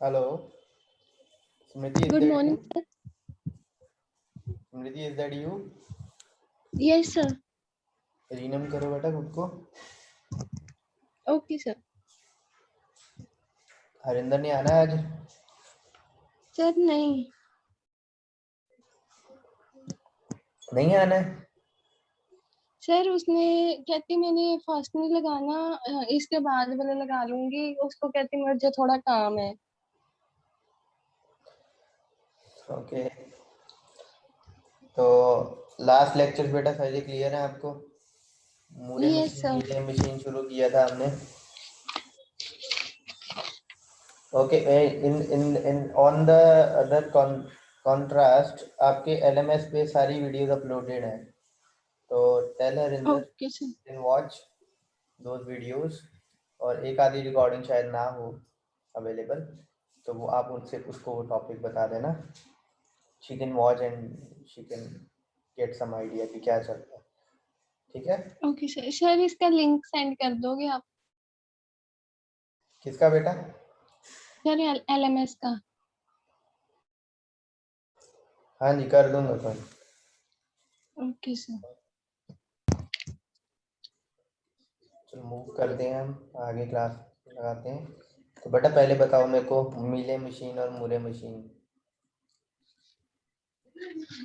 Hello, Smriti, is Good that morning, you? sir. Smriti, is that you? Yes, sir. रीनम करो बेटा खुद को। Okay, sir. Harinder नहीं आना है आज? सर नहीं नहीं आना है? सर, उसने कहती मैंने फर्स्ट में लगाना, इसके बाद वाला लगा लूंगी। उसको कहती मुझे थोड़ा काम है। ओके, तो लास्ट लेक्चर बेटा सारे क्लियर है आपको? Yes sir. मीले मशीन शुरू किया था हमने। Okay, in in in on the other contrast आपके एलएमएस पे सारी वीडियोस अपलोडेड हैं, तो tell Harinder okay sir. Can watch those videos, और एक आधी रिकॉर्डिंग शायद ना हो अवेलेबल, तो वो आप उनसे उसको वो टॉपिक बता देना। She can watch and she can get some idea कि क्या चल रहा है। ठीक है? Okay sir. सर, इसका लिंक सेंड कर दोगे आप? किसका बेटा? सर, LMS का। हाँ जी, कर दूंगा तो। Okay sir. चलो मूव करते हैं, हम आगे क्लास लगाते हैं। तो बेटा पहले बताओ मेरे को, मीले मशीन और मुरे मशीन।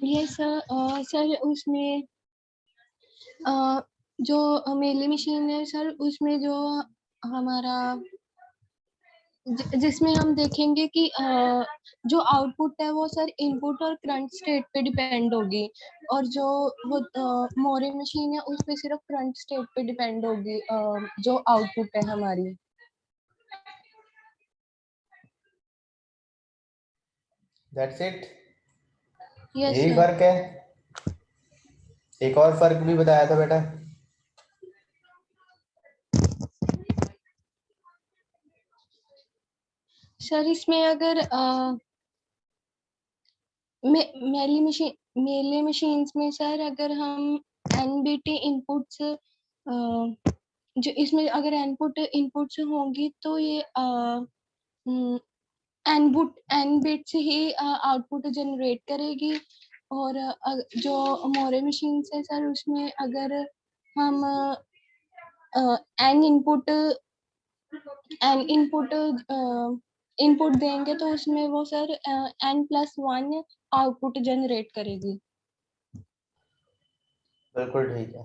ये सर, सर उसमें जो मेली मशीन है सर, उसमें जो हमारा जिसमें हम देखेंगे कि जो आउटपुट है वो सर इनपुट और करंट स्टेट पे डिपेंड होगी, और जो वो मोरे मशीन है उस पे सिर्फ करंट स्टेट पे डिपेंड होगी, जो आउटपुट है हमारी। That's it? यस यही सर। फर्क है? एक और फर्क भी बताया था बेटा। सर, इसमें अगर मेले मशीन्स में सर अगर हम एनबीटी इनपुट्स, जो इसमें अगर इनपुट इनपुट्स होंगी तो ये एन बिट से ही आउटपुट जनरेट करेगी। और जो मोरे मशीन है सर, उसमें अगर हम एन इनपुट इनपुट देंगे तो उसमें वो सर N+1 आउटपुट जनरेट करेगी। बिल्कुल ठीक है।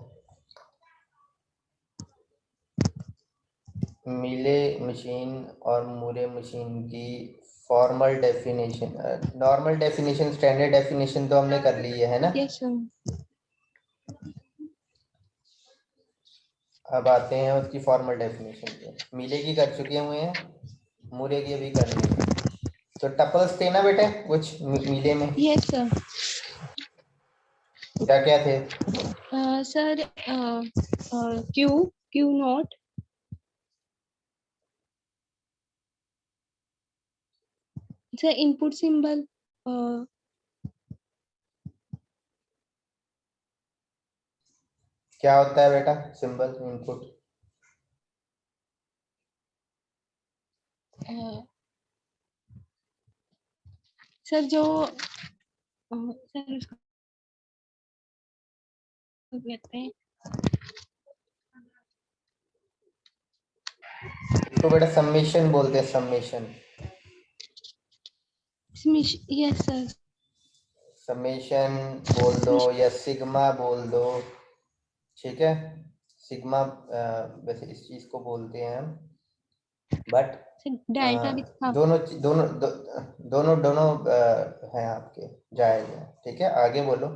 मीले मशीन और मुरे मशीन की formal definition, normal definition, standard definition तो हमने कर ली है ना? Yes sir. अब आते हैं उसकी फॉर्मल डेफिनेशन पे। मीले की कर चुके हुए हैं, मुरे की अभी करनी है। तो टपल्स थे ना बेटे कुछ मीले में? Yes sir. क्या क्या थे? Sir, Q Q not, sir input symbol, क्या होता है बेटा सिंबल इनपुट? सर जो सर उसको कहते हैं, इसको बेटा सम्मेशन बोलते हैं, सम्मेशन। Yes sir. समेशन बोल दो या सिग्मा बोल दो, ठीक है? सिग्मा वैसे इस चीज को बोलते हैं हम, बट डेल्टा भी था। दोनों दोनों दो, दोनों दोनों हैं आपके, जायज है। ठीक है, आगे बोलो।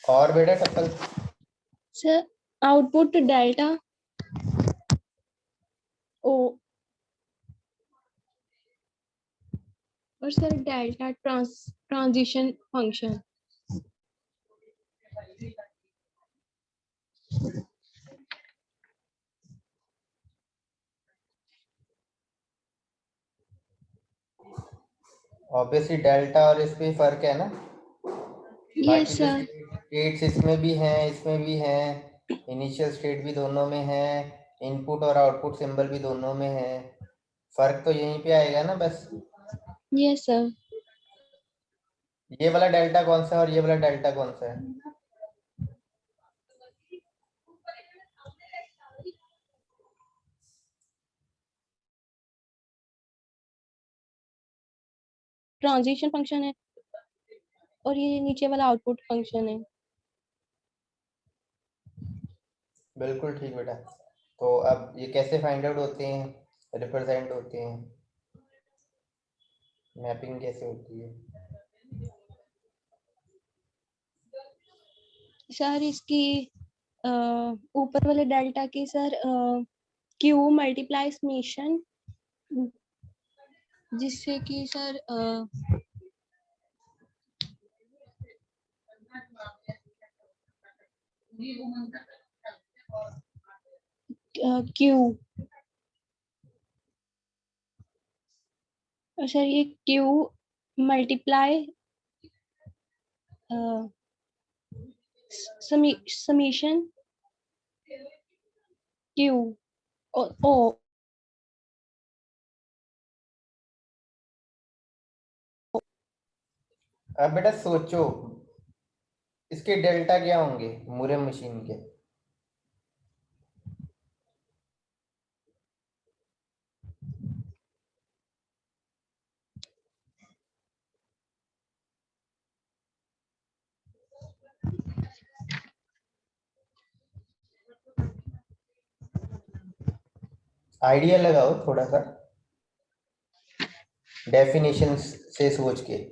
और बेटा टप्पल? सर आउटपुट डेल्टा ओ, और sir delta transition function. Obviously delta और इस पे फर्क है ना, बाकी यस जो सर। स्टेट्स इसमें भी हैं, इसमें भी हैं, इनिशियल स्टेट भी दोनों में है, इनपुट और आउटपुट सिंबल भी दोनों में है। फर्क तो यहीं पे आएगा ना बस। Yes sir. ये वाला डेल्टा कौन सा है और ये वाला डेल्टा कौन सा है? ट्रांजिशन फंक्शन है और ये नीचे वाला आउटपुट फंक्शन है। बिल्कुल ठीक बेटा। तो अब ये कैसे फाइंड आउट होते हैं, रिप्रेजेंट होते हैं, मैपिंग कैसे होती है? सर इसकी ऊपर वाले डेल्टा की सर क्यू मल्टीप्लाई समेशन, जिससे कि सर क्यू, सर ये Q multiply summation Q O. अब बेटा सोचो इसके डेल्टा क्या होंगे मूरे मशीन के? आइडिया लगाओ थोड़ा सा, डेफिनेशन से सोच के।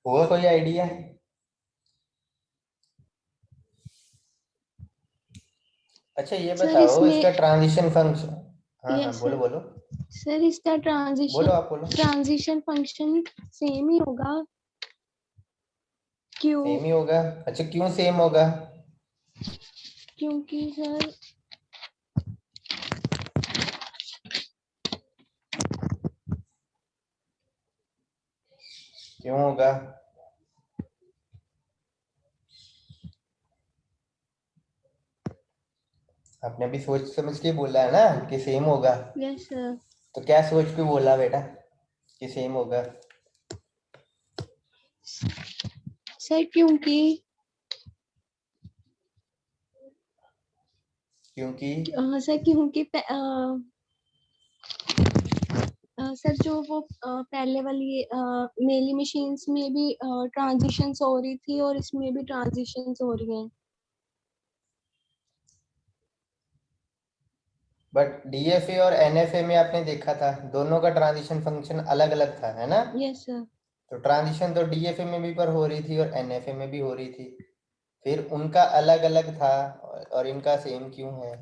होगा कोई आइडिया? अच्छा ये सर बताओ इसमें इसका ट्रांजिशन फंक्शन। हाँ हाँ यस बोलो बोलो। सर इसका बोलो आप बोलो। ट्रांजिशन फंक्शन सेम ही होगा क्यों, सेम ही होगा? अच्छा क्यों सेम होगा? क्योंकि सर क्यों होगा? आपने अभी सोच समझ के बोला है ना कि सेम होगा। Yes sir. तो क्या सोच के बोला बेटा कि सेम होगा? सर क्योंकि क्योंकि सर क्योंकि सर जो वो पहले वाली मेली मशीन्स में भी ट्रांजिशंस हो रही थी और इसमें भी ट्रांजिशंस हो रही हैं। बट डीएफए और एनएफए में आपने देखा था दोनों का ट्रांजिशन फंक्शन अलग अलग था, है ना? Yes sir. तो ट्रांजिशन तो डीएफए में भी पर हो रही थी और एनएफए में भी हो रही थी, फिर उनका अलग अलग था और इनका सेम क्यों है?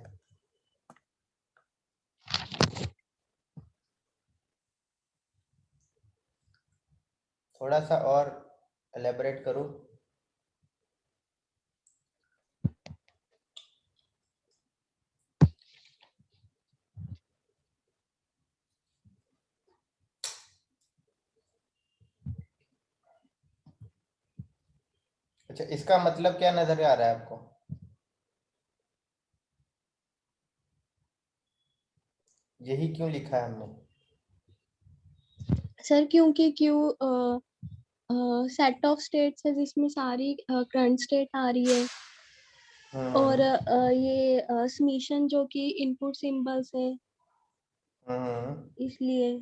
थोड़ा सा और एलेबोरेट करो। अच्छा इसका मतलब क्या नजर आ रहा है आपको? यही क्यों लिखा है हमने? सर क्योंकि क्यू सेट ऑफ स्टेट्स है जिसमें सारी करंट स्टेट आ रही है और हम्म ये समीशन जो कि इनपुट सिंबल्स है हम्म। इसलिए।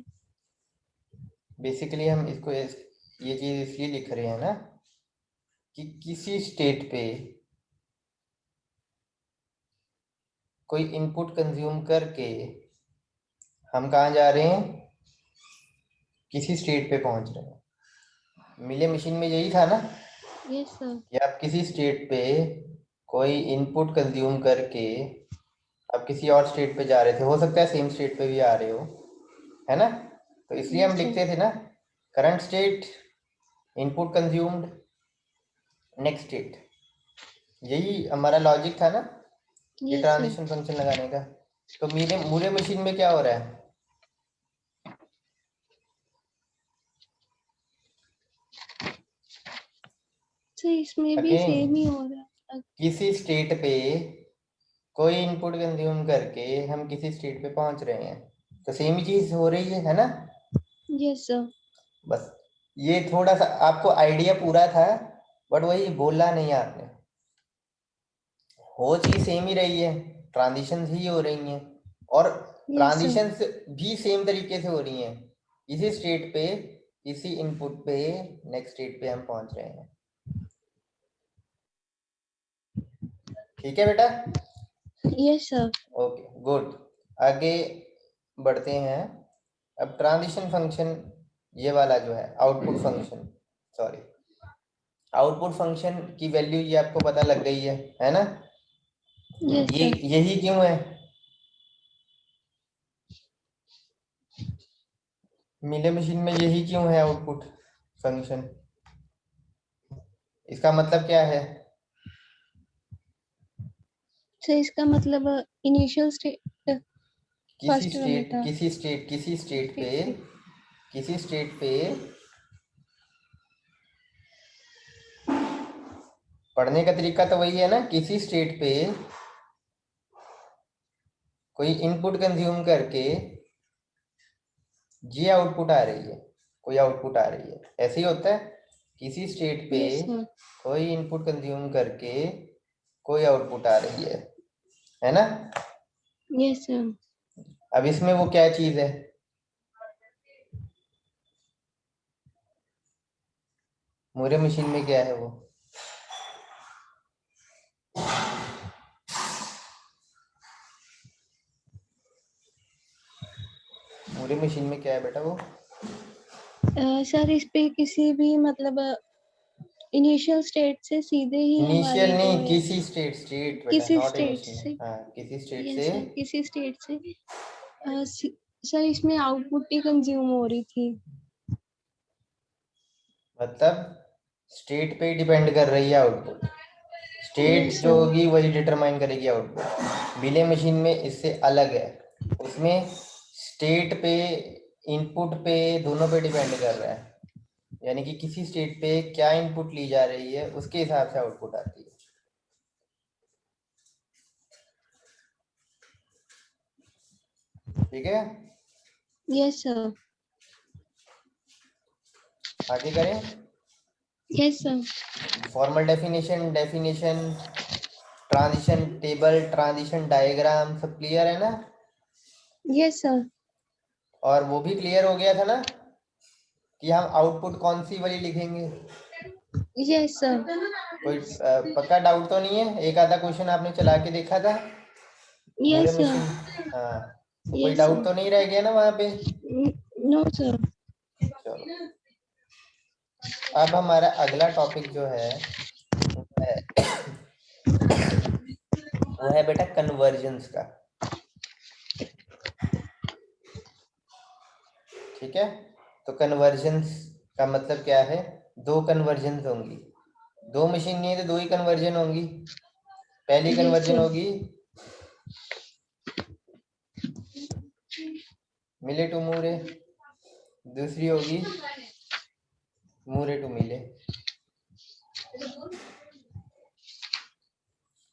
बेसिकली हम इसको ये चीज इसलिए लिख रहे हैं ना कि किसी स्टेट पे कोई इनपुट कंज्यूम करके हम कहाँ जा रहे हैं, किसी स्टेट पे पहुंच रहे हैं। मिले मशीन में यही था ना यस सर। कि आप किसी स्टेट पे कोई इनपुट कंज्यूम करके अब किसी और स्टेट पे जा रहे थे, हो सकता है सेम स्टेट पे भी आ रहे हो, है ना? तो इसलिए हम Yes, sir. लिखते थे ना current state, input consumed, next state. यही हमारा लॉजिक था ना ये Yes, sir. ट्रांजिशन फंक्शन लगाने का। तो मेरे मूरे मशीन में क्या हो रहा है? सर इसमें भी अगेन सेम ही हो रहा है। किसी स्टेट पे कोई इनपुट कंज्यूम करके हम किसी स्टेट पे पहुंच रहे हैं, तो सेम ही चीज हो रही है ना? Yes, sir. बस ये थोड़ा सा आपको आइडिया पूरा था, बट वही बोला नहीं आपने। हो चीज सेम ही रही है, ट्रांजिशंस ही हो रही हैं, और Yes, sir. ट्रांजिशंस भी सेम तरीके से हो रही हैं। इसी स्टेट पे इसी इनपुट पे नेक्स्ट स्टेट पे हम पहुंच रहे हैं। ठीक है बेटा? Yes, sir. Okay good. आगे बढ़ते हैं। अब ट्रांजिशन फंक्शन, ये वाला जो है output function, sorry output function की वैल्यू ये आपको पता लग गई है ना? Yes, ये sir. यही क्यों है? मिले मशीन में यही क्यों है आउटपुट फंक्शन? इसका मतलब क्या है? सर इसका मतलब इनिशियल स्टेट किसी फर्स्ट वाला स्टेट था। किसी स्टेट किसी स्टेट पे किसी स्टेट पे पढ़ने का तरीका तो वही है ना, किसी स्टेट पे कोई इनपुट कंज्यूम करके ये आउटपुट आ रही है, कोई आउटपुट आ रही है, ऐसे ही होता है। किसी स्टेट पे Yes, sir. कोई इनपुट कंज्यूम करके कोई आउटपुट आ रही है ना? Yes, sir. अब इसमें वो क्या चीज है? मूरे मशीन में क्या है वो? मूरे मशीन में क्या है बेटा वो? सर इस पे किसी भी मतलब इनिशियल स्टेट से सीधे ही इनिशियल हमारी जो नहीं, है किसी स्टेट बेटा, किसी नॉट स्टेट इनिशियल। से। हाँ किसी स्टेट यस से। सर, किसी स्टेट से सर इसमें आउटपुट ही कंज्यूम हो रही थी। मतलब स्टेट पे डिपेंड कर रही है आउटपुट, स्टेट यस जो सर। होगी वही डिटरमाइन करेगी आउटपुट। बिले मशीन में इससे अलग है, उसमें स्टेट पे इनपुट पे दोनों पे डिपेंड कर रहा है, यानी कि किसी स्टेट पे क्या इनपुट ली जा रही है उसके हिसाब से आउटपुट आती है। ठीक है? Yes sir. आगे करें। Yes sir. Formal definition, transition table, transition diagram, सब क्लियर है ना? Yes sir. और वो भी क्लियर हो गया था ना कि हम आउटपुट कौन सी वाली लिखेंगे? Yes sir. कोई पक्का डाउट तो नहीं है? एक आधा क्वेश्चन आपने चला के देखा था मूरे यस सर। मशीन? हाँ, तो कोई यस डाउट सर। तो नहीं रह गया ना वहां पे? No sir. चलो, अब हमारा अगला टॉपिक जो है वो है बेटा कन्वर्जन्स का। ठीक है? तो कन्वर्जन्स का मतलब क्या है? दो कन्वर्जन्स होंगी, दो मशीन नहीं है तो दो ही कन्वर्जन होंगी। पहली यस कन्वर्जन सर। होगी मिले टू मूरे, दूसरी होगी मूरे टू मिले।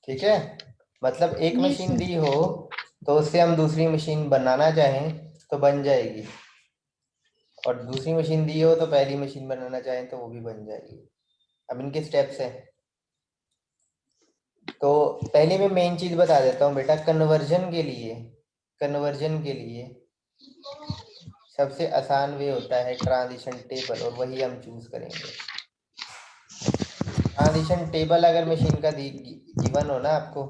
ठीक है? मतलब एक यस मशीन सर। दी हो तो उससे हम दूसरी मशीन बनाना चाहें तो बन जाएगी, और दूसरी मशीन दी हो तो पहली मशीन बनाना चाहें तो वो भी बन जाएगी। अब इनके स्टेप्स हैं, तो पहले मैं मेन चीज बता देता हूँ बेटा। कन्वर्जन के लिए सबसे आसान वे होता है ट्रांजिशन टेबल, और वही हम चूज करेंगे। ट्रांजिशन टेबल अगर मशीन का गिवन हो ना आपको,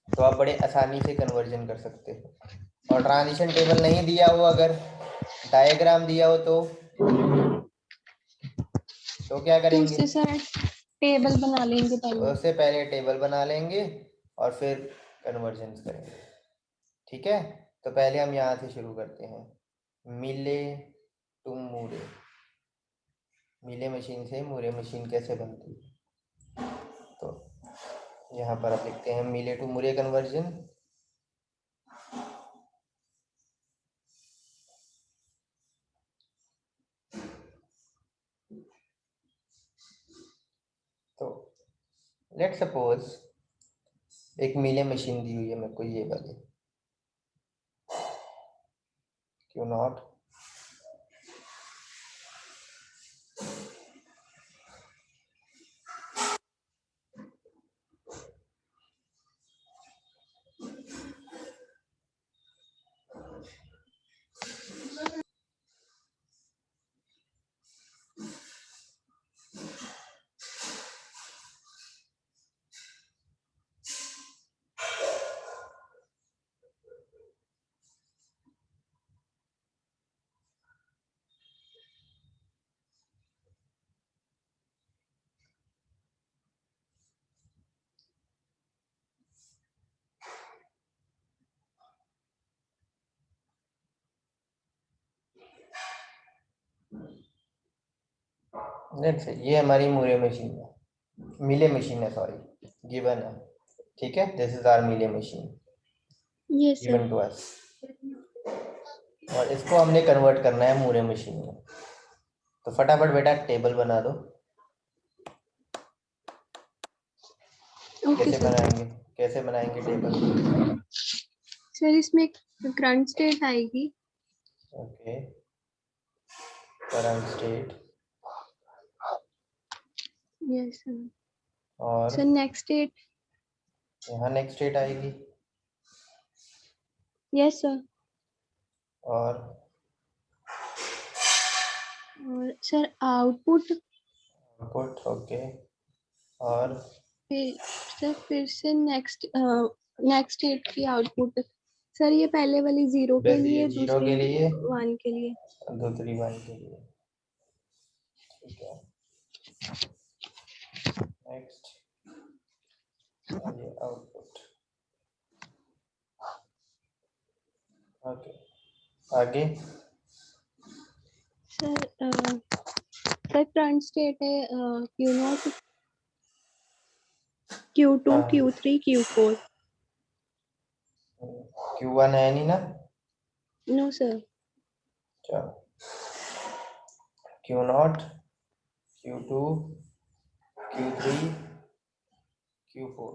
तो आप बड़े आसानी से कन्वर्जन कर सकते हो। और ट्रांजिशन टेबल नहीं दिया हो, अगर डायग्राम दिया हो तो क्या तो करेंगे? उससे सर टेबल बना लेंगे पहले। उससे पहले टेबल बना लेंगे और फिर कन्वर्जन करेंगे, ठीक है। तो पहले हम यहाँ से शुरू करते हैं, मिले टू मूरे। मिले मशीन से मूरे मशीन कैसे बनती है, तो यहाँ पर आप लिखते हैं मिले टू मूरे कन्वर्जन। तो लेट सपोज एक मिले मशीन दी हुई है मेरे को, ये वाली, क्यों नॉट। लेट्स ये हमारी मूरे मशीन है, मिले मशीन है, सॉरी, गिवन है, ठीक है। This is our Mealy machine yes sir. Given to us, और इसको हमने कन्वर्ट करना है मूरे मशीन में। तो फटाफट बेटा टेबल बना दो। ओके कैसे सर। बनाएंगे, कैसे बनाएंगे टेबल? सर इसमें करंट स्टेट आएगी। Okay, current state, yes sir. और सर नेक्स्ट स्टेट। यहाँ नेक्स्ट स्टेट आएगी, यस सर। और और सर आउटपुट। आउटपुट, ओके, और सर फिर से नेक्स्ट नेक्स्ट स्टेट की आउटपुट। सर ये पहले वाली 0 के बस ये लिए, 0 दूसरी के लिए, 1 के लिए। दूसरी 1 के लिए, ठीक है। नेक्स्ट, ये आउटपुट, ओके, आगे। सर सर करंट स्टेट है Q0, Q2, हाँ, Q3, Q4। Q1 है नहीं ना, नो सर। चलो, Q0, Q2, Q3, Q4,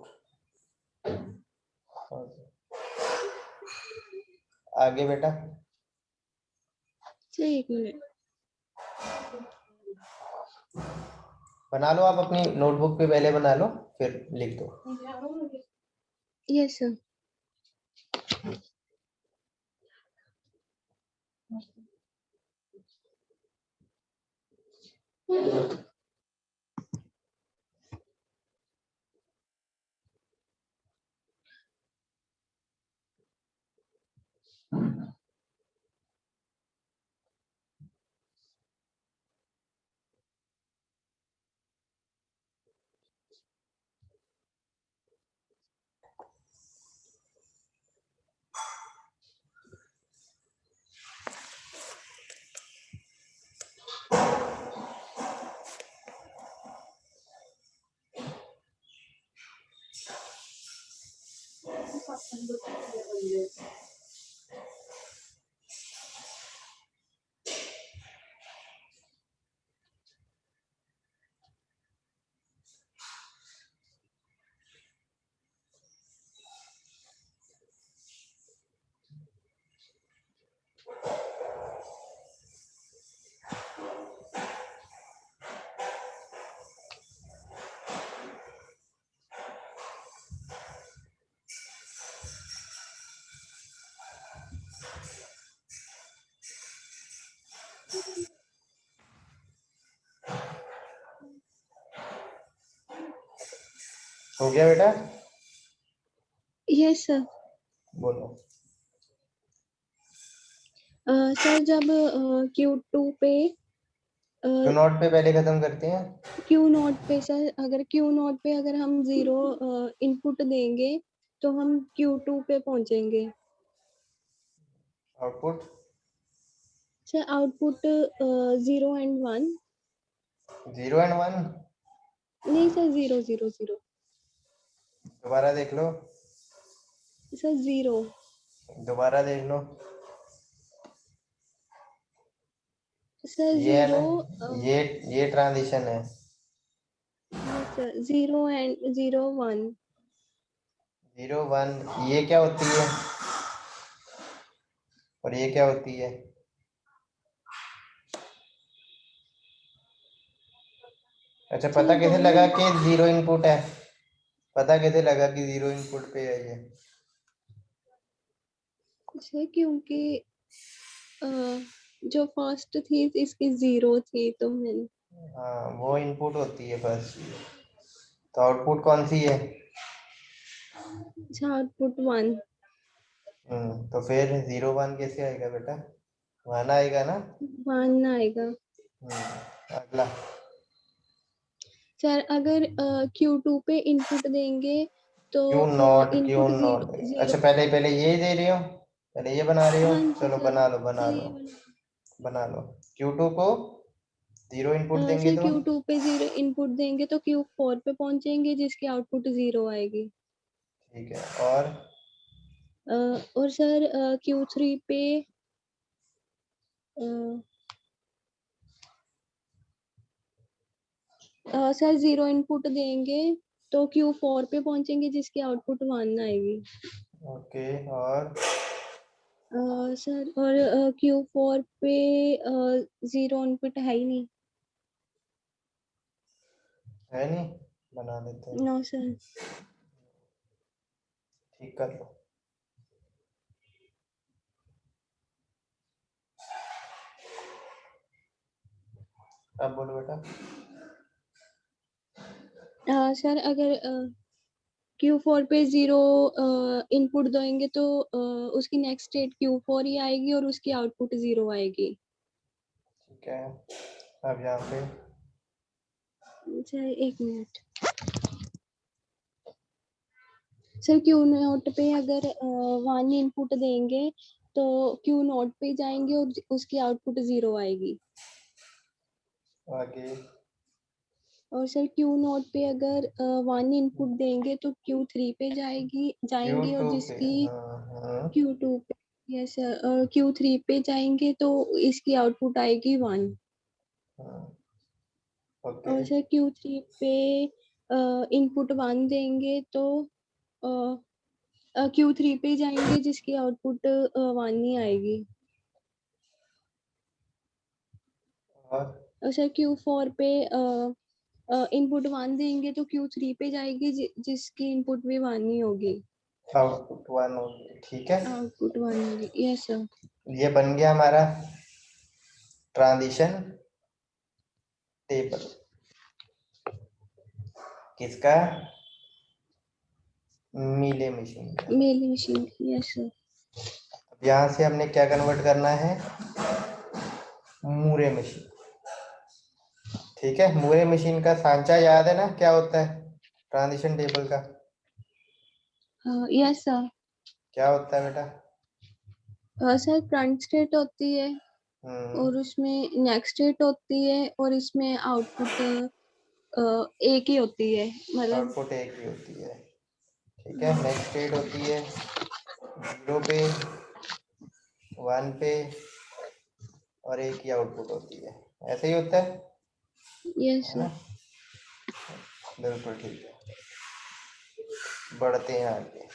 आगे बेटा। सर एक मिनट। बना लो, आप अपनी नोटबुक पे पहले बना लो, फिर लिख दो। Yes sir. हो गया बेटा? Yes sir. बोलो। सर जब Q2 पे क्यू नॉट पे पहले खत्म करते हैं। क्यू नॉट पे सर, अगर क्यू नॉट पे अगर हम 0 इनपुट देंगे तो हम Q2 पे पहुंचेंगे। Output sir output 0 and 1। 0 and 1। नहीं सर, 0 0 0। दोबारा देख लो। सर 0। दोबारा देख लो। सर ये है 0। ना, ये ट्रांजिशन है। Yes sir, 0 and 0 1। 0 1 ये क्या होती है और ये क्या होती है? अच्छा, सर पता कैसे दोनों लगा कि 0 इनपुट है? पता कैसे लगा कि 0 इनपुट पे है ये? सर क्योंकि अ, जो फर्स्ट थी इसकी 0 थी तो मैंने। हाँ, वो इनपुट होती है फर्स्ट। तो आउटपुट कौन सी है? अच्छा, आउटपुट 1। तो फिर 0 1 कैसे आएगा बेटा? 1 आएगा ना। 1 आएगा। अगला। सर अगर Q2 पे इनपुट देंगे तो क्यू इनपुट नॉट। 0 अच्छा, 0। पहले पहले ये दे रही हो, पहले ये बना रही हो। हाँ जी चलो सर, बना लो बना पहले लो। ये बना। बना लो। Q2 को 0 इनपुट देंगे सर तो। Q2 पे 0 इनपुट देंगे तो Q4 पे पहुंचेंगे जिसकी आउटपुट 0 आएगी। ठीक है। और और सर Q3 पे सर 0 इनपुट देंगे तो Q4 पे पहुंचेंगे जिसकी आउटपुट 1 आएगी। ओके। और सर और Q4 पे 0 इनपुट है ही नहीं। है नहीं, बना देते हैं। No sir. ठीक कर लो। अब बोलो बेटा। सर अगर Q4 पे 0 इनपुट देंगे तो उसकी नेक्स्ट स्टेट Q4 ही आएगी और उसकी आउटपुट 0 आएगी। ठीक है। अब यहाँ पे सर एक मिनट। सर Q नोट पे अगर 1 इनपुट देंगे तो Q नोट पे जाएंगे और उसकी आउटपुट 0 आएगी। आगे और सर Q नोट पे अगर 1 इनपुट देंगे तो Q3 पे जाएंगे और Q2 पे। जिसकी हाँ हाँ Q2 पे। यस सर, और Q3 पे जाएंगे तो इसकी आउटपुट आएगी 1। हाँ। ओके। और सर Q3 पे इनपुट 1 देंगे तो Q3 पे जाएंगे जिसकी आउटपुट 1 ही आएगी। और और सर Q4 पे इनपुट 1 देंगे तो Q3 पे जाएगी जिसकी इनपुट भी 1 ही होगी। आउटपुट 1 होगी। ठीक है। आउटपुट 1 होगी। Yes sir. ये बन गया हमारा ट्रांजिशन टेबल। किसका? मीले मशीन का। Mealy machine. Yes sir. अब यहाँ से हमने क्या कन्वर्ट करना है? Moore machine. ठीक है। मूरे मशीन का सांचा याद है ना, क्या होता है ट्रांजिशन टेबल का? Yes sir. क्या होता है बेटा? सर करंट स्टेट होती है हम्म। और उसमें नेक्स्ट स्टेट होती है और इसमें आउटपुट एक ही होती है, मतलब। आउटपुट एक ही होती है। ठीक है। नेक्स्ट स्टेट होती है 0 पे, 1 पे, और एक ही आउटपुट होती है। ऐसे ही होता यस है सर। ना? बिल्कुल ठीक है। बढ़ते हैं आगे।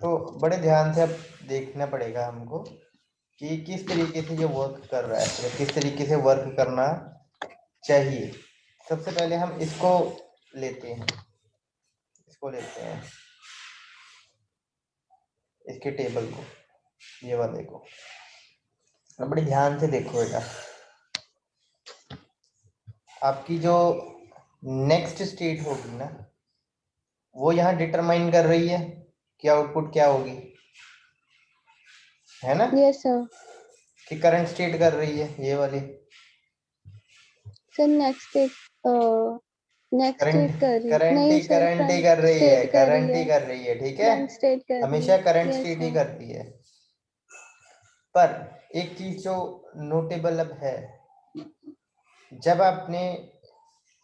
तो बड़े ध्यान से अब देखना पड़ेगा हमको कि किस तरीके से ये वर्क कर रहा है या किस तरीके से वर्क करना चाहिए। सबसे पहले हम इसको लेते हैं, इसको लेते हैं, इसके टेबल को, ये वाले को। अब बड़े ध्यान से देखो बेटा, आपकी जो नेक्स्ट स्टेट होगी ना, वो यहाँ डिटरमाइन कर रही है कि आउटपुट क्या होगी, है ना? Yes sir. कि करंट स्टेट कर रही है ये वाली, सर नेक्स्ट स्टेट करंट कर रही करंट नहीं ही सर, करंट ही फ्रंट कर रही है, स्टेट कर रही करंट ही है, कर रही है, ठीक है? फ्रंट स्टेट कर रही हमेशा है। करंट यस स्टेट ही सर। करती है। पर एक चीज जो नोटेबल अब है, जब आपने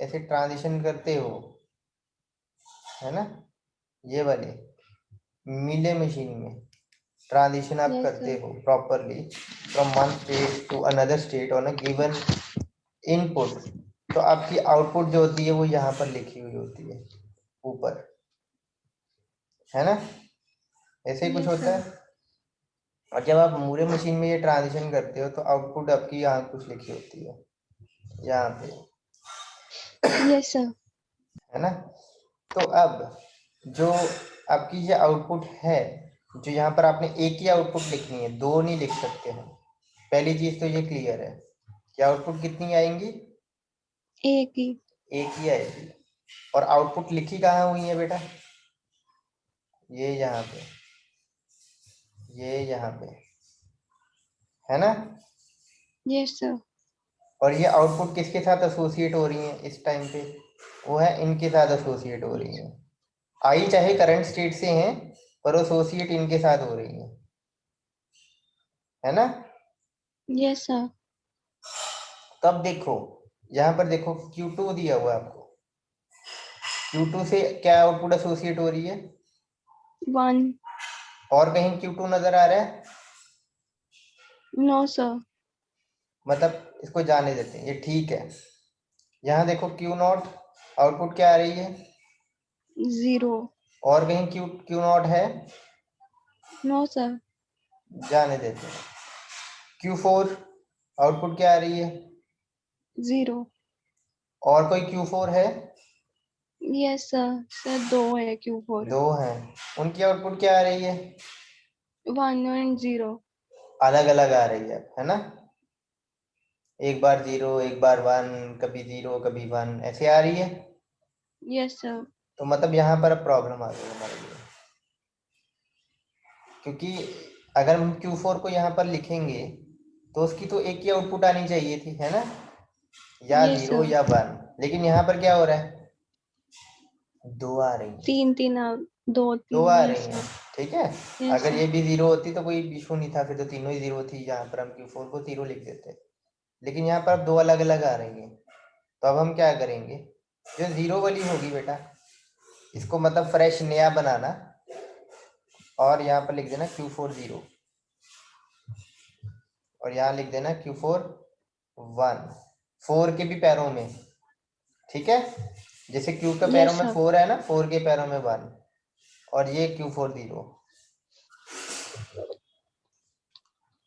ऐसे ट्रांजिशन करते हो, है ना, ये वाले मिले मशीन में ट्रांजिशन आप यस करते सर। हो properly from one state to another state on a given input, तो आपकी आउटपुट जो होती है वो यहाँ पर लिखी हुई होती है ऊपर, है ना? ऐसे ही कुछ यस होता सर। है। और जब आप मूरे मशीन में ये ट्रांजिशन करते हो तो आउटपुट आपकी यहाँ कुछ लिखी होती है, यहाँ पे, यस सर। है ना? तो अब जो आपकी ये आउटपुट है, जो यहाँ पर आपने एक ही आउटपुट लिखनी है, दो नहीं लिख सकते हैं। पहली चीज तो ये क्लियर है कि आउटपुट कितनी आएंगी, एक ही। एक ही आएगी। और आउटपुट लिखी कहाँ हुई है बेटा, ये यहाँ पे, ये यहाँ पे, है ना? Yes sir. और ये आउटपुट किसके साथ एसोसिएट हो रही है इस टाइम पे, वो है इनके साथ एसोसिएट हो रही है। आई चाहे करंट स्टेट से हैं, पर एसोसिएट इनके साथ हो रही है ना? Yes sir. तब देखो यहाँ पर देखो Q2 दिया हुआ है आपको, Q2 से क्या आउटपुट एसोसिएट हो रही है, 1। और कहीं Q2 नजर आ रहा है? No sir. मतलब इसको जाने देते हैं, ये ठीक है। यहाँ देखो Q0 आउटपुट क्या आ रही है, 0। और कहीं Q0 है? No sir. जाने देते हैं। Q4 आउटपुट क्या आ रही है, 0। और कोई Q4 है? यस सर, सर 2 है Q4। दो हैं, उनकी आउटपुट क्या आ रही है, 1 और 0। अलग अलग आ रही है ना? एक बार 0, एक बार 1, कभी 0 कभी 1, ऐसे आ रही है। Yes sir. तो मतलब यहाँ पर अब प्रॉब्लम आ गई हमारे लिए, क्योंकि अगर हम Q4 को यहाँ पर लिखेंगे तो उसकी तो एक ही आउटपुट आनी चाहिए थी, है ना, या यस 0 सर। या 1। लेकिन यहाँ पर क्या हो रहा है, दो आ रही है, 3 3 2 दो 3। आ यस रही हैं, सर। ठीक है। यस अगर सर। ये भी 0 होती तो कोई इशू नहीं था, फिर तो तीनों ही 0 थी, यहाँ पर हम Q4 को 0 लिख देते। लेकिन यहाँ पर अब दो अलग अलग आ रही हैं, तो अब हम क्या करेंगे, जो 0 वाली होगी बेटा, इसको मतलब फ्रेश नया बनाना, और यहाँ पर लिख देना Q4 0, और यहाँ लिख देना Q4 1, 4 के भी पैरों में, ठीक है। जैसे Q के पैरों यस में सर। 4 है ना, 4 के पैरों में 1, और ये Q4 0।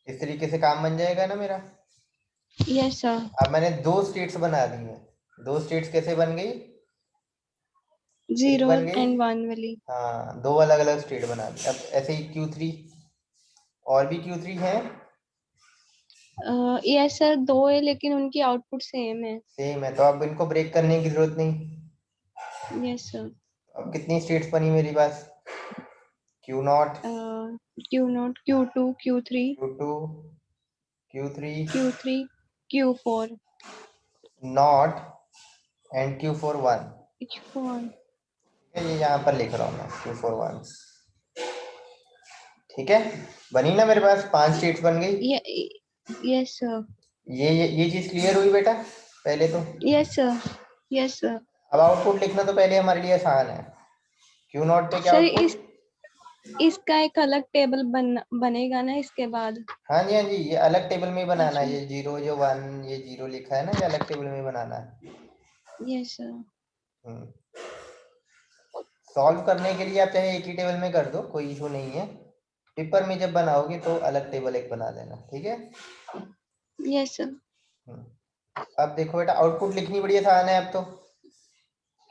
इस तरीके से काम बन जाएगा ना मेरा। Yes sir. अब मैंने दो स्टेट्स बना दी हैं, दो स्टेट्स कैसे बन गई, एक 0 बन गई, एंड 1 वाली। हाँ, दो अलग अलग स्टेट बना दी। अब ऐसे ही Q3, और भी Q3 है, यस सर, 2 है लेकिन उनकी आउटपुट सेम है। सेम है, तो अब इनको ब्रेक करने की जरूरत नहीं। Yes sir. अब कितनी स्टेट्स बनी मेरे पास, Q0, Q0, Q2, Q3, Q2, Q3, Q3, Q4, not, and Q4 1। Q1। ये यहाँ पर लिख रहा हूँ मैं Q4 1, ठीक है। बनी ना मेरे पास 5 स्टेट्स बन गई। Yes sir. ये चीज क्लियर हुई बेटा पहले तो। Yes sir. Yes sir. अब आउटपुट लिखना तो पहले हमारे लिए आसान है, Q0 पे क्या सर आउटपुट, इसका एक अलग टेबल बनेगा ना इसके बाद। हाँ जी हाँ जी, ये अलग टेबल में ही बनाना अच्छा। है, ये 0 जो 1 ये 0 लिखा है ना, ये अलग टेबल में ही बनाना है। Yes sir. सॉल्व करने के लिए आप चाहे एक ही टेबल में कर दो, कोई इशू नहीं है। पेपर में जब बनाओगे तो अलग टेबल एक बना लेना, ठीक है। Yes sir. अब देखो बेटा, आउटपुट लिखनी बड़ी आसान है अब तो।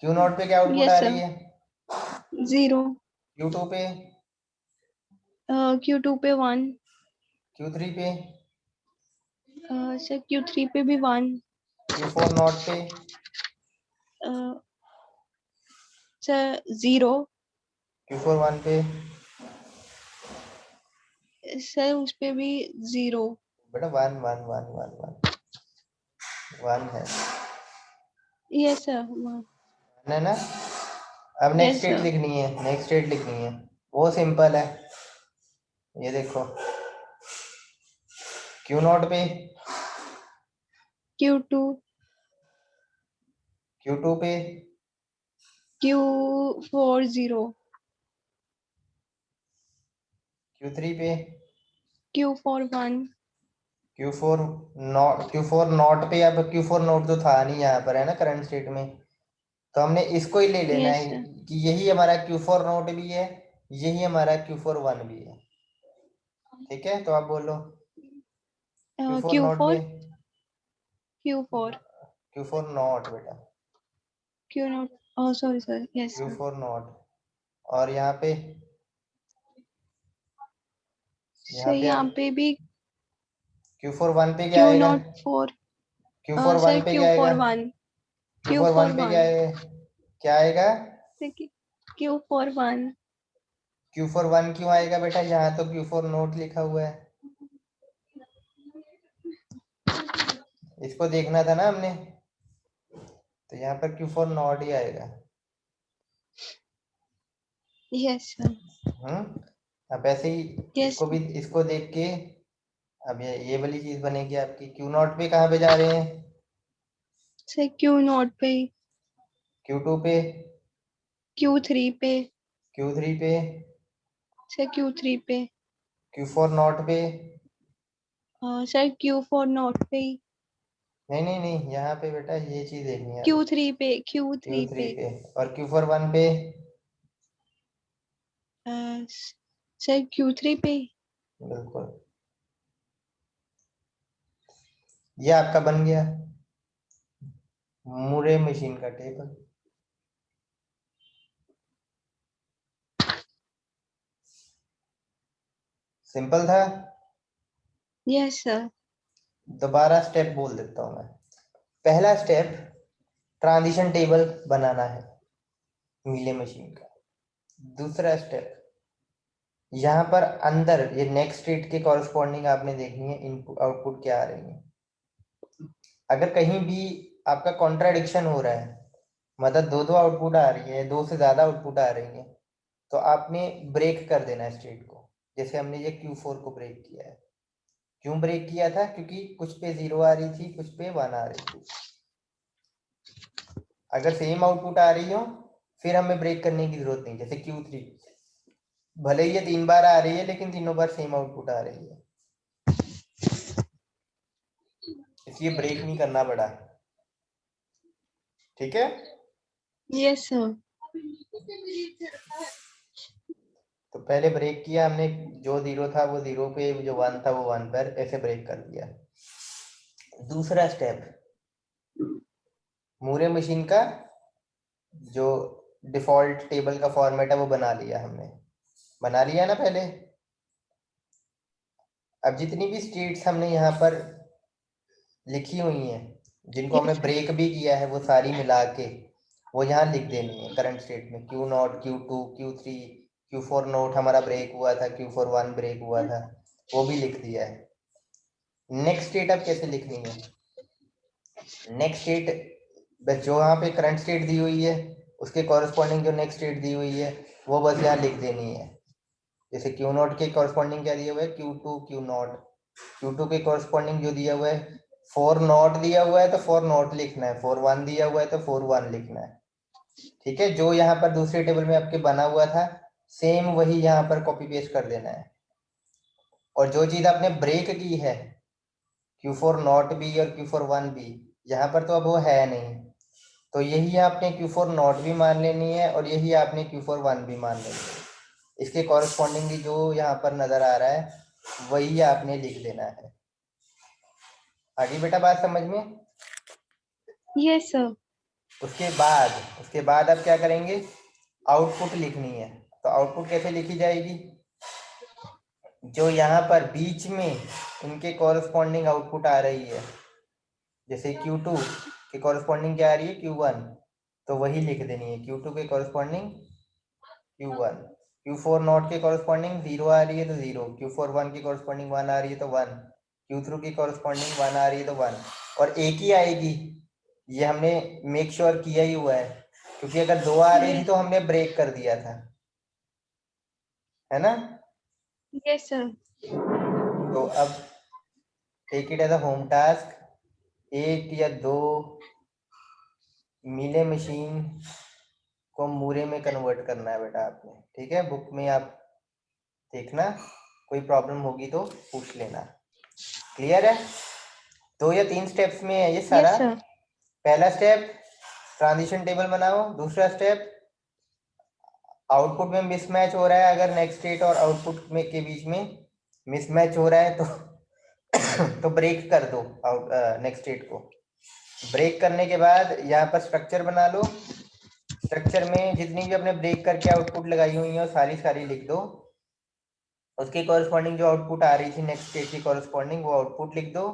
Q0 पे क्या आउटपुट आ यस रही सर। है, 0। Q2 पे, Q2 पे 1। Q3 पे, सर Q3 पे भी 1। Q4 नॉट पे, सर 0। Q4 1 पे, सर उस पे भी 0। बेटा 1 1 1 1 1 है। Yes sir. है ना। अब नेक्स्ट यस स्टेट सर। लिखनी है, नेक्स्ट स्टेट लिखनी है, वो सिंपल है। ये देखो क्यू नॉट पे, Q2, Q2 पे, Q40, Q3 पे, Q41, Q4 not, Q4 not पे। अब Q4 नॉट तो था नहीं यहाँ पर, है ना, करंट स्टेट में, तो हमने इसको ही ले लेना यस है सर। कि यही हमारा Q4 नोट भी है, यही हमारा Q4 1 भी है। ठीक है, तो आप बोलो Q4 नोट पे, Q4, Q4, Q4 नॉट बेटा, Q0, oh sorry sir, yes sir. Q4 not. और यहाँ पे, सर यहाँ पे यहाँ अब पे भी Q4 1 पे क्या आएगा, Q04, Q4 सर 1 पे क्या आएगा, Q41, Q4 1 पे क्या Q41, आएगा, क्या आएगा, Q41, Q4 1 क्यों आएगा बेटा, यहाँ तो Q4 नोट लिखा हुआ है, इसको देखना था ना हमने, तो यहाँ पर Q4 नॉट ही आएगा। yes sir, अब ऐसे ही yes इसको भी, इसको देख के अब ये वाली चीज बनेगी आपकी। क्यू नॉट पे कहाँ पे जा रहे हैं, सर Q0 पे, Q2 पे, Q3 पे, Q3 पे, सर Q3 पे, Q4 नॉट पे, सर Q4 नॉट पे, नहीं नहीं नहीं, यहाँ पे बेटा ये चीज देखनी है आपको, Q3 पे, Q3 Q3 पे, पे, और Q4 1 पे, सर Q3 पे। बिल्कुल। ये आपका बन गया मूरे मशीन का टेबल। सिंपल था। Yes sir. दोबारा स्टेप बोल देता हूँ मैं। पहला स्टेप, ट्रांजिशन टेबल बनाना है नीले मशीन का। दूसरा स्टेप, यहाँ पर अंदर ये नेक्स्ट स्टेट के कॉरस्पॉन्डिंग आपने देखनी है इनपुट आउटपुट क्या आ रही है। अगर कहीं भी आपका कॉन्ट्राडिक्शन हो रहा है, मतलब दो दो आउटपुट आ रही है, दो से ज्यादा आउटपुट आ रही है, तो आपने ब्रेक कर देना है स्टेट को। जैसे हमने ये Q4 को ब्रेक किया है। क्यों ब्रेक किया था, क्योंकि कुछ पे 0 आ रही थी, कुछ पे 1 आ रही थी। अगर सेम आउटपुट आ रही हो फिर हमें ब्रेक करने की जरूरत नहीं। जैसे Q3, भले ही ये 3 बार आ रही है लेकिन तीनों बार सेम आउटपुट आ रही है, इसलिए ब्रेक नहीं करना पड़ा। ठीक है, यस सर। तो पहले ब्रेक किया हमने, जो 0 था वो 0 पे, जो 1 था वो 1 पर, ऐसे ब्रेक कर दिया। दूसरा स्टेप, मूरे मशीन का जो डिफॉल्ट टेबल का फॉर्मेट है वो बना लिया हमने, बना लिया ना पहले। अब जितनी भी स्टेट्स हमने यहाँ पर लिखी हुई हैं, जिनको हमने यस सर। ब्रेक भी किया है, वो सारी मिला के वो यहाँ लिख देनी है करंट स्टेट में। Q not, Q2, Q3, Q4 note हमारा ब्रेक हुआ था, Q4 1 ब्रेक हुआ था, वो भी लिख दिया है। नेक्स्ट स्टेट अब कैसे लिखनी है, नेक्स्ट स्टेट बस जो यहाँ पे करंट स्टेट दी हुई है उसके कॉरेस्पॉन्डिंग जो नेक्स्ट स्टेट दी हुई है वो बस यहाँ लिख देनी है। जैसे Q नॉट के कॉरेस्पॉन्डिंग क्या दिया हुआ है, Q2 Q नॉट, Q2 के कॉरेस्पॉन्डिंग जो दिया हुआ है 4 नॉट दिया हुआ है तो 4 नॉट लिखना है, 4 1 दिया हुआ है तो 4 1 लिखना है। ठीक है, जो यहाँ पर दूसरे टेबल में आपके बना हुआ था सेम वही यहाँ पर कॉपी पेस्ट कर देना है। और जो चीज आपने ब्रेक की है Q4 नॉट भी और Q4 1 भी, यहाँ पर तो अब वो है नहीं, तो यही आपने Q4 नॉट भी मान लेनी है और यही आपने Q4 1 भी मान लेनी है। इसके कॉरेस्पॉन्डिंगली जो यहाँ पर नजर आ रहा है वही आपने लिख देना है। आगे बेटा बात समझ में। Yes sir. उसके बाद आप क्या करेंगे, आउटपुट लिखनी है। तो आउटपुट कैसे लिखी जाएगी, जो यहाँ पर बीच में इनके कॉरेस्पॉन्डिंग आउटपुट आ रही है, जैसे Q2 के कॉरेस्पॉन्डिंग क्या आ रही है Q1, तो वही लिख देनी है, Q2 के कॉरेस्पॉन्डिंग Q1। Q4 नॉट के कॉरस्पॉन्डिंग 0 आ रही है तो 0, Q4 1 की कॉरस्पॉन्डिंग 1 आ रही है तो 1, Q3 की कॉरस्पॉन्डिंग 1 आ रही है तो 1, और एक ही आएगी, ये हमने मेक श्योर किया ही हुआ है, क्योंकि अगर 2 आ रही थी तो हमने ब्रेक कर दिया था, है ना? Yes sir. तो अब take it as a home task, 1 या 2 मीले मशीन को मूरे में कन्वर्ट करना है बेटा आपने, ठीक है? बुक में आप देखना, कोई प्रॉब्लम होगी तो पूछ लेना। क्लियर है? 2 या 3 स्टेप्स में है ये सारा। Yes sir. पहला स्टेप ट्रांजिशन टेबल बनाओ, दूसरा स्टेप आउटपुट में मिसमैच हो रहा है, अगर नेक्स्ट स्टेट और आउटपुट में के बीच में मिसमैच हो रहा है तो तो ब्रेक कर दो नेक्स्ट स्टेट को। ब्रेक करने के बाद यहाँ पर स्ट्रक्चर बना लो, स्ट्रक्चर में जितनी भी अपने ब्रेक करके आउटपुट लगाई हुई है सारी सारी लिख दो, उसके कॉरस्पॉन्डिंग जो आउटपुट आ रही थी नेक्स्ट स्टेट की कॉरस्पॉन्डिंग वो आउटपुट लिख दो,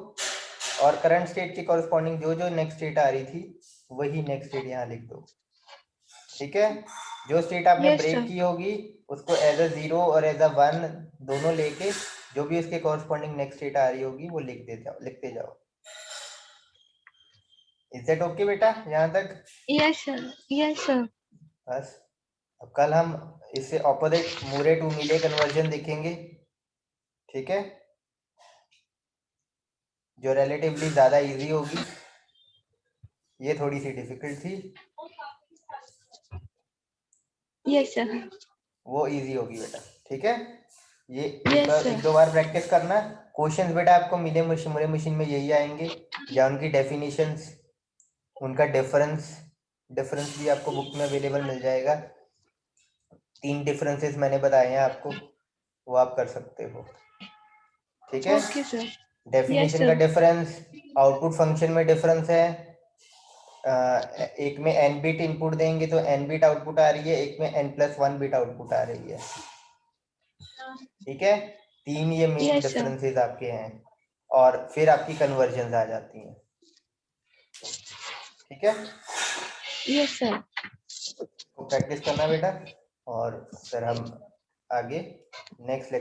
और करंट स्टेट की कॉरस्पॉन्डिंग जो जो नेक्स्ट स्टेट आ रही थी वही नेक्स्ट स्टेट यहाँ लिख दो, ठीक है? जो स्टेट आपने Yes, ब्रेक sir. की होगी उसको एज अ 0 और एज अ 1 दोनों लेके जो भी उसके कॉरस्पॉन्डिंग नेक्स्ट स्टेट आ रही होगी वो लिखते जाओ। इज दैट ओके बेटा यहाँ तक? Yes, sir. Yes, sir. बस अब कल हम इससे ऑपोजिट मूरे टू मीले कन्वर्जन देखेंगे, ठीक है? जो रिलेटिवली ज्यादा इजी होगी, ये थोड़ी सी डिफिकल्ट थी, Yes, sir. वो इजी होगी बेटा, ठीक है? ये Yes, sir. एक दो बार प्रैक्टिस करना। क्वेश्चंस बेटा आपको मूरे मशीन में यही आएंगे, या उनकी डेफिनेशंस, उनका डिफरेंस भी आपको बुक में अवेलेबल मिल जाएगा। 3 डिफरेंसेस मैंने बताए हैं आपको, वो आप कर सकते हो, ठीक है? Okay, sir. Yes, डेफिनेशन का sir. डिफरेंस, आउटपुट फंक्शन में डिफरेंस है, एक में n बिट इनपुट देंगे तो n बिट आउटपुट आ रही है, एक में n+1 बिट आउटपुट आ रही है, ठीक है? 3 ये मेन Yes, sir. डिफरेंसेस आपके हैं, और फिर आपकी कन्वर्जन आ जाती हैं, ठीक है? Yes, sir. तो प्रैक्टिस करना बेटा, और फिर हम आगे नेक्स्ट